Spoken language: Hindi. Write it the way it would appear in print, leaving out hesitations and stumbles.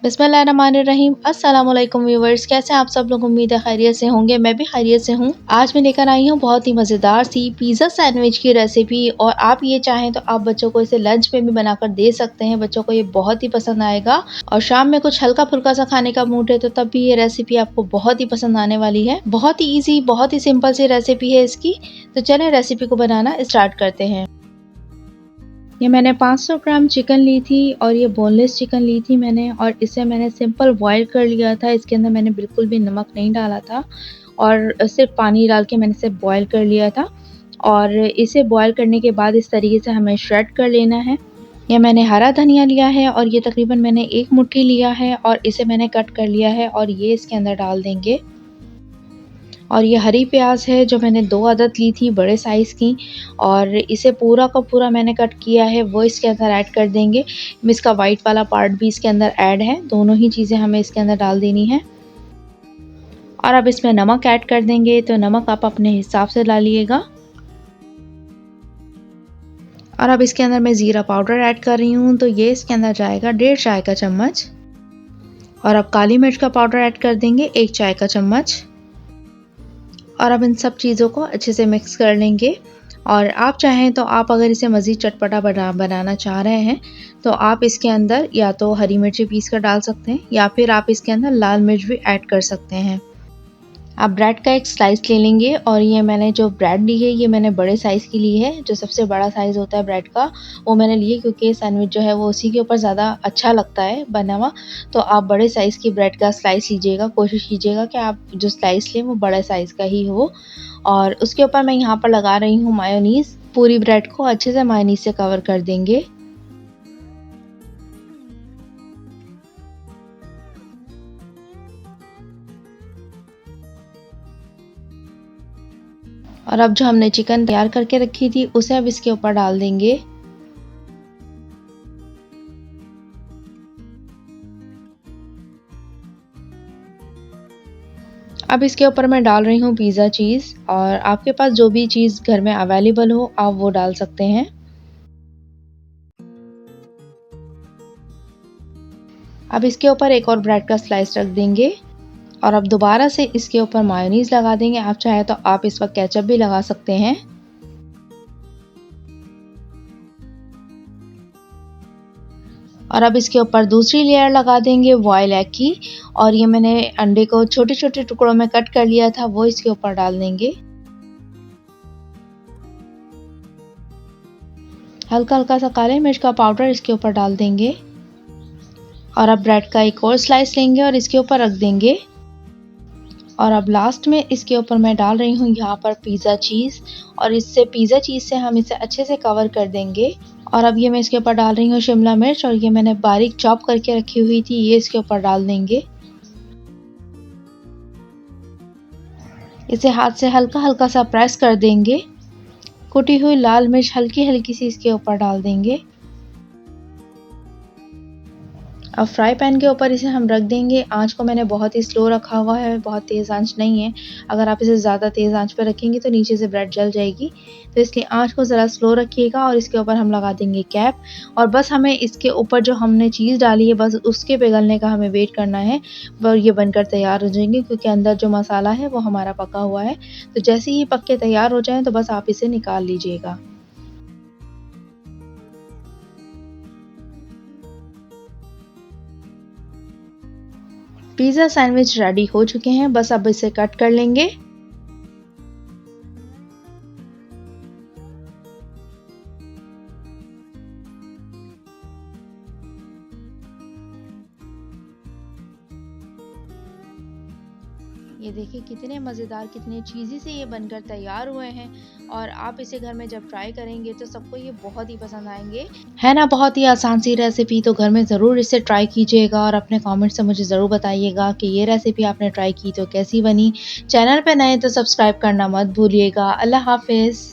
बिस्मिल्लाहिर्रहमानिर्रहीम। अस्सलामुअलैकुम व्यूवर्स, कैसे आप सब लोग? उम्मीद है खैरियत से होंगे। मैं भी खैरियत से हूँ। आज मैं लेकर आई हूँ बहुत ही मज़ेदार सी पिज़्ज़ा सैंडविच की रेसिपी, और आप ये चाहें तो आप बच्चों को इसे लंच में भी बनाकर दे सकते हैं। बच्चों को ये बहुत ही पसंद आएगा, और शाम में कुछ हल्का फुल्का सा खाने का मूड है तो तब भी ये रेसिपी आपको बहुत ही पसंद आने वाली है। बहुत ही ईजी, बहुत ही सिंपल सी रेसिपी है इसकी। तो चलें रेसिपी को बनाना स्टार्ट करते हैं। ये मैंने 500 ग्राम चिकन ली थी, और ये बोनलेस चिकन ली थी मैंने, और इसे मैंने सिंपल बॉईल कर लिया था। इसके अंदर मैंने बिल्कुल भी नमक नहीं डाला था, और सिर्फ पानी डाल के मैंने इसे बॉईल कर लिया था। और इसे बॉईल करने के बाद इस तरीके से हमें श्रेड कर लेना है। ये मैंने हरा धनिया लिया है, और ये तकरीबन मैंने 1 मुट्ठी लिया है, और इसे मैंने कट कर लिया है, और ये इसके अंदर डाल देंगे। और ये हरी प्याज है जो मैंने 2 अदद ली थी बड़े साइज़ की, और इसे पूरा का पूरा मैंने कट किया है, वो इसके अंदर ऐड कर देंगे। इसका वाइट वाला पार्ट भी इसके अंदर ऐड है, दोनों ही चीज़ें हमें इसके अंदर डाल देनी है। और अब इसमें नमक ऐड कर देंगे, तो नमक आप अपने हिसाब से डालिएगा। और अब इसके अंदर मैं ज़ीरा पाउडर ऐड कर रही हूँ, तो ये इसके अंदर जाएगा 1.5 चाय का चम्मच। और अब काली मिर्च का पाउडर ऐड कर देंगे 1 चाय का चम्मच। और अब इन सब चीज़ों को अच्छे से मिक्स कर लेंगे। और आप चाहें तो आप अगर इसे मज़ीद चटपटा बनाना चाह रहे हैं तो आप इसके अंदर या तो हरी मिर्ची पीस कर डाल सकते हैं, या फिर आप इसके अंदर लाल मिर्च भी ऐड कर सकते हैं। आप ब्रेड का एक स्लाइस ले लेंगे, और ये मैंने जो ब्रेड ली है ये मैंने बड़े साइज़ की ली है। जो सबसे बड़ा साइज़ होता है ब्रेड का वो मैंने ली है, क्योंकि सैंडविच जो है वो उसी के ऊपर ज़्यादा अच्छा लगता है बना हुआ। तो आप बड़े साइज़ की ब्रेड का स्लाइस लीजिएगा। कोशिश कीजिएगा कि आप जो स्लाइस लें वो बड़े साइज़ का ही हो। और उसके ऊपर मैं यहाँ पर लगा रही हूँ मायोनीज़। पूरी ब्रेड को अच्छे से मायोनीज़ से कवर कर देंगे। और अब जो हमने चिकन तैयार करके रखी थी उसे अब इसके ऊपर डाल देंगे। अब इसके ऊपर मैं डाल रही हूँ पिज़्ज़ा चीज़, और आपके पास जो भी चीज़ घर में अवेलेबल हो आप वो डाल सकते हैं। अब इसके ऊपर एक और ब्रेड का स्लाइस रख देंगे, और अब दोबारा से इसके ऊपर मायोनीज़ लगा देंगे। आप चाहे तो आप इस वक्त केचप भी लगा सकते हैं। और अब इसके ऊपर दूसरी लेयर लगा देंगे बॉयल एग की, और ये मैंने अंडे को छोटे छोटे टुकड़ों में कट कर लिया था वो इसके ऊपर डाल देंगे। हल्का हल्का सा काले मिर्च का पाउडर इसके ऊपर डाल देंगे। और अब ब्रेड का एक और स्लाइस लेंगे और इसके ऊपर रख देंगे। और अब लास्ट में इसके ऊपर मैं डाल रही हूँ यहाँ पर पिज़्ज़ा चीज़, और इससे पिज़्ज़ा चीज़ से हम इसे अच्छे से कवर कर देंगे। और अब ये मैं इसके ऊपर डाल रही हूँ शिमला मिर्च, और ये मैंने बारीक चॉप करके रखी हुई थी, ये इसके ऊपर डाल देंगे। इसे हाथ से हल्का हल्का सा प्रेस कर देंगे। कुटी हुई लाल मिर्च हल्की हल्की सी इसके ऊपर डाल देंगे। अब फ्राई पैन के ऊपर इसे हम रख देंगे। आँच को मैंने बहुत ही स्लो रखा हुआ है, बहुत तेज़ आँच नहीं है। अगर आप इसे ज़्यादा तेज़ आँच पे रखेंगे तो नीचे से ब्रेड जल जाएगी, तो इसलिए आँच को ज़रा स्लो रखिएगा। और इसके ऊपर हम लगा देंगे कैप, और बस हमें इसके ऊपर जो हमने चीज़ डाली है बस उसके पिघलने का हमें वेट करना है, और ये बनकर तैयार हो जाएंगे, क्योंकि अंदर जो मसाला है वो हमारा पका हुआ है। तो जैसे ही पक के तैयार हो जाएँ तो बस आप इसे निकाल लीजिएगा। पिज़्ज़ा सैंडविच रेडी हो चुके हैं, बस अब इसे कट कर लेंगे। ये देखिए कितने मज़ेदार, कितने चीज़ी से ये बनकर तैयार हुए हैं, और आप इसे घर में जब ट्राई करेंगे तो सबको ये बहुत ही पसंद आएंगे। है ना, बहुत ही आसान सी रेसिपी। तो घर में ज़रूर इसे ट्राई कीजिएगा, और अपने कमेंट से मुझे ज़रूर बताइएगा कि ये रेसिपी आपने ट्राई की तो कैसी बनी। चैनल पे नए तो सब्सक्राइब करना मत भूलिएगा। अल्लाह हाफ़िज़।